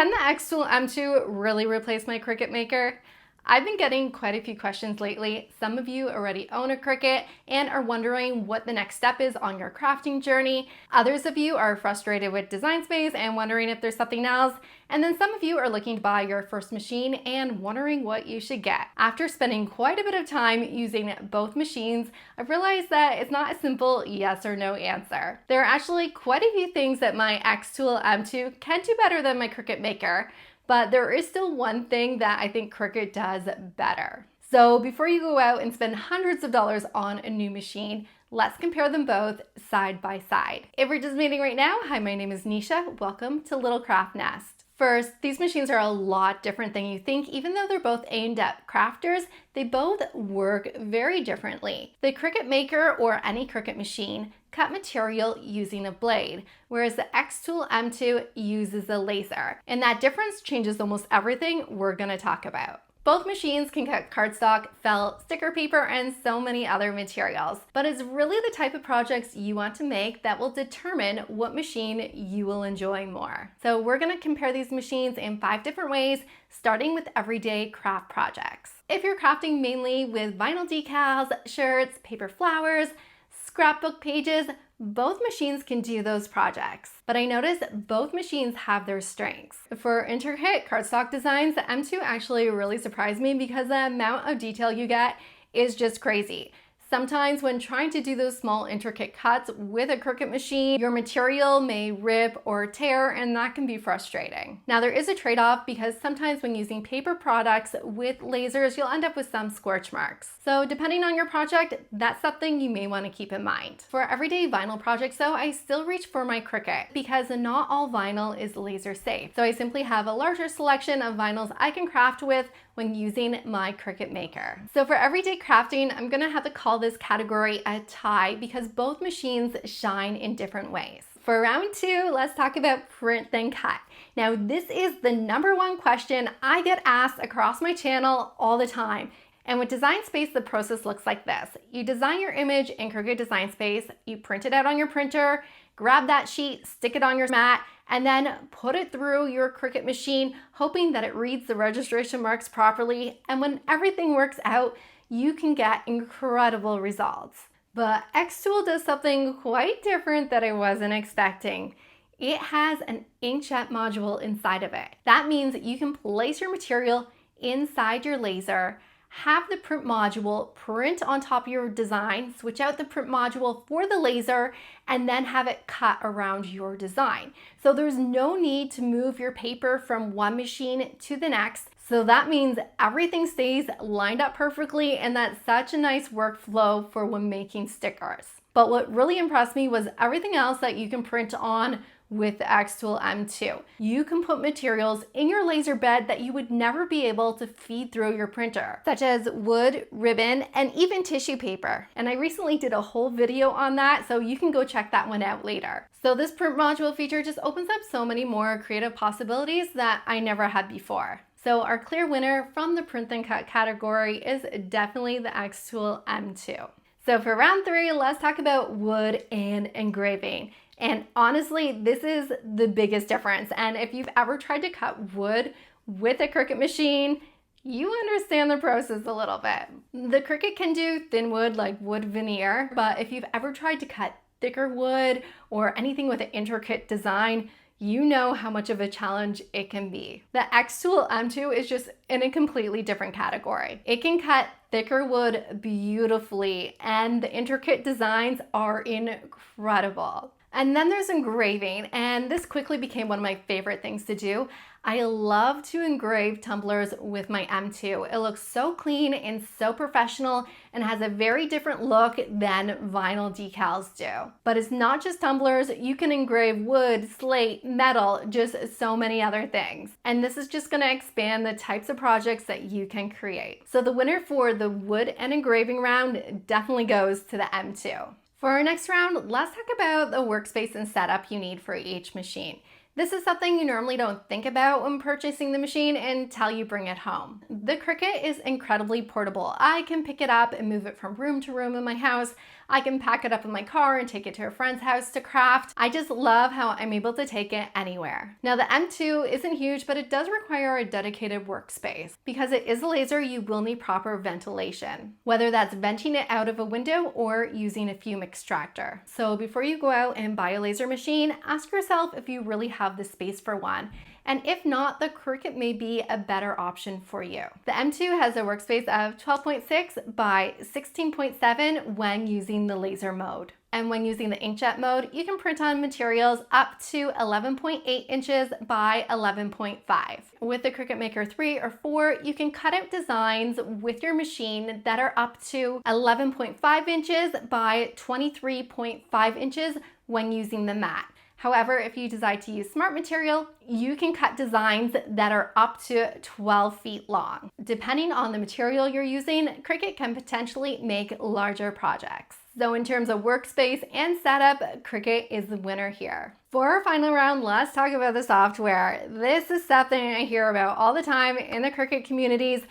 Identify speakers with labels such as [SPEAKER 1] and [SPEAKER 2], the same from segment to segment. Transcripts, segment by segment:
[SPEAKER 1] Can the xTool M2 really replace my Cricut Maker? I've been getting quite a few questions lately. Some of you already own a Cricut and are wondering what the next step is on your crafting journey. Others of you are frustrated with Design Space and wondering if there's something else. And then some of you are looking to buy your first machine and wondering what you should get. After spending quite a bit of time using both machines, I've realized that it's not a simple yes or no answer. There are actually quite a few things that my xTool M2 can do better than my Cricut Maker. But there is still one thing that I think Cricut does better. So before you go out and spend hundreds of dollars on a new machine, let's compare them both side by side. If you're just meeting right now, hi, my name is Nisha. Welcome to Little Craft Nest. First, these machines are a lot different than you think. Even though they're both aimed at crafters, they both work very differently. The Cricut Maker, or any Cricut machine, cut material using a blade, whereas the xTool M2 uses a laser. And that difference changes almost everything we're gonna talk about. Both machines can cut cardstock, felt, sticker paper, and so many other materials. But it's really the type of projects you want to make that will determine what machine you will enjoy more. So we're gonna compare these machines in 5 different ways, starting with everyday craft projects. If you're crafting mainly with vinyl decals, shirts, paper flowers, scrapbook pages, both machines can do those projects. But I noticed both machines have their strengths. For intricate cardstock designs, the M2 actually really surprised me because the amount of detail you get is just crazy. Sometimes when trying to do those small intricate cuts with a Cricut machine, your material may rip or tear, and that can be frustrating. Now there is a trade-off because sometimes when using paper products with lasers, you'll end up with some scorch marks. So depending on your project, that's something you may want to keep in mind. For everyday vinyl projects though, I still reach for my Cricut because not all vinyl is laser safe. So I simply have a larger selection of vinyls I can craft with when using my Cricut Maker. So for everyday crafting, I'm gonna have to call this category a tie because both machines shine in different ways. For round 2, let's talk about print then cut. Now this is the #1 question I get asked across my channel all the time. And with Design Space, the process looks like this. You design your image in Cricut Design Space, you print it out on your printer, grab that sheet, stick it on your mat, and then put it through your Cricut machine, hoping that it reads the registration marks properly. And when everything works out, you can get incredible results. But xTool does something quite different that I wasn't expecting. It has an inkjet module inside of it. That means that you can place your material inside your laser, have the print module print on top of your design, switch out the print module for the laser, and then have it cut around your design. So there's no need to move your paper from one machine to the next. So that means everything stays lined up perfectly, and that's such a nice workflow for when making stickers. But what really impressed me was everything else that you can print on with the xTool M2. You can put materials in your laser bed that you would never be able to feed through your printer, such as wood, ribbon, and even tissue paper. And I recently did a whole video on that, so you can go check that one out later. So this print module feature just opens up so many more creative possibilities that I never had before. So our clear winner from the print then cut category is definitely the xTool M2. So for round 3, let's talk about wood and engraving. And honestly, this is the biggest difference. And if you've ever tried to cut wood with a Cricut machine, you understand the process a little bit. The Cricut can do thin wood like wood veneer, but if you've ever tried to cut thicker wood or anything with an intricate design, you know how much of a challenge it can be. The xTool M2 is just in a completely different category. It can cut thicker wood beautifully, and the intricate designs are incredible. And then there's engraving, and this quickly became one of my favorite things to do. I love to engrave tumblers with my M2. It looks so clean and so professional and has a very different look than vinyl decals do. But it's not just tumblers, you can engrave wood, slate, metal, just so many other things. And this is just gonna expand the types of projects that you can create. So the winner for the wood and engraving round definitely goes to the M2. For our next round, let's talk about the workspace and setup you need for each machine. This is something you normally don't think about when purchasing the machine until you bring it home. The Cricut is incredibly portable. I can pick it up and move it from room to room in my house. I can pack it up in my car and take it to a friend's house to craft. I just love how I'm able to take it anywhere. Now the M2 isn't huge, but it does require a dedicated workspace. Because it is a laser, you will need proper ventilation, whether that's venting it out of a window or using a fume extractor. So before you go out and buy a laser machine, ask yourself if you really have the space for one. And if not, the Cricut may be a better option for you. The M2 has a workspace of 12.6 by 16.7 when using the laser mode. And when using the inkjet mode, you can print on materials up to 11.8 inches by 11.5. With the Cricut Maker 3 or 4, you can cut out designs with your machine that are up to 11.5 inches by 23.5 inches when using the mat. However, if you decide to use smart material, you can cut designs that are up to 12 feet long. Depending on the material you're using, Cricut can potentially make larger projects. So in terms of workspace and setup, Cricut is the winner here. For our final round, let's talk about the software. This is something I hear about all the time in the Cricut communities.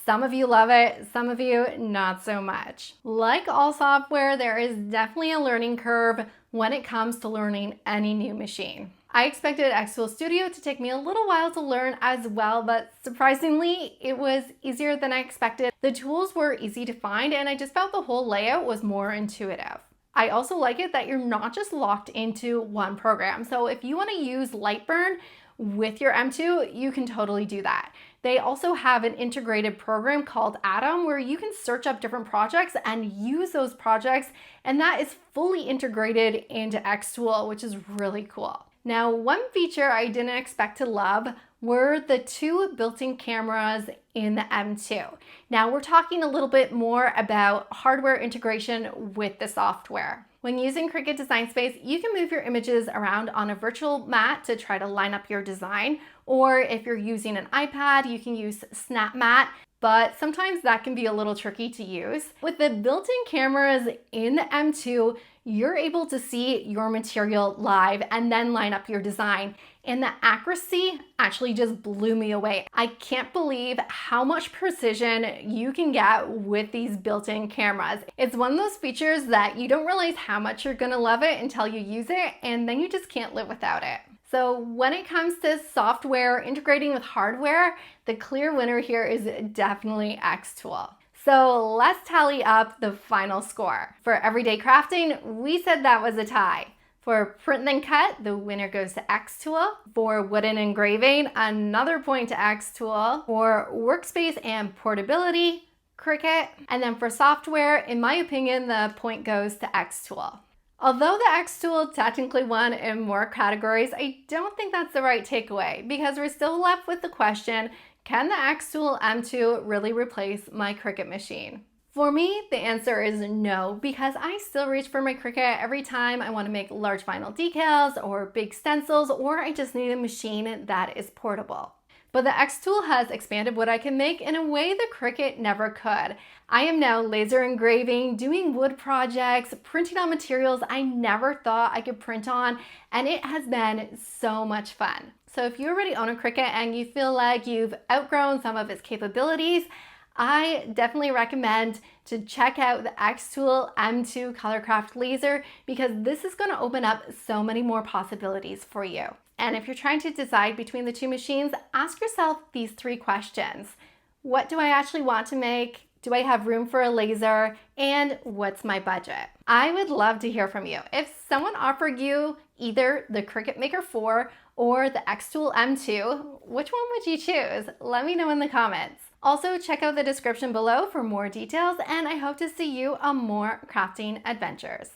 [SPEAKER 1] Some of you love it, some of you not so much. Like all software, there is definitely a learning curve when it comes to learning any new machine. I expected xTool Studio to take me a little while to learn as well, but surprisingly, it was easier than I expected. The tools were easy to find, and I just felt the whole layout was more intuitive. I also like it that you're not just locked into one program. So if you want to use Lightburn with your M2, you can totally do that. They also have an integrated program called Atom where you can search up different projects and use those projects, and that is fully integrated into xTool, which is really cool. Now, one feature I didn't expect to love were the two built-in cameras in the M2. Now, we're talking a little bit more about hardware integration with the software. When using Cricut Design Space, you can move your images around on a virtual mat to try to line up your design, or if you're using an iPad, you can use Snap Mat, but sometimes that can be a little tricky to use. With the built-in cameras in the M2, you're able to see your material live and then line up your design. And the accuracy actually just blew me away. I can't believe how much precision you can get with these built-in cameras. It's one of those features that you don't realize how much you're gonna love it until you use it, and then you just can't live without it. So when it comes to software integrating with hardware, the clear winner here is definitely xTool. So let's tally up the final score. For everyday crafting, we said that was a tie. For print then cut, the winner goes to xTool. For wooden engraving, another point to xTool. For workspace and portability, Cricut. And then for software, in my opinion, the point goes to xTool. Although the xTool technically won in more categories, I don't think that's the right takeaway because we're still left with the question, can the xTool M2 really replace my Cricut machine? For me, the answer is no, because I still reach for my Cricut every time I want to make large vinyl decals or big stencils, or I just need a machine that is portable. But the xTool has expanded what I can make in a way the Cricut never could. I am now laser engraving, doing wood projects, printing on materials I never thought I could print on, and it has been so much fun. So if you already own a Cricut and you feel like you've outgrown some of its capabilities, I definitely recommend to check out the xTool M2 Colorcraft Laser because this is going to open up so many more possibilities for you. And if you're trying to decide between the two machines, ask yourself these 3 questions. What do I actually want to make? Do I have room for a laser? And what's my budget? I would love to hear from you. If someone offered you either the Cricut Maker 4 or the xTool M2, which one would you choose? Let me know in the comments. Also, check out the description below for more details, and I hope to see you on more crafting adventures.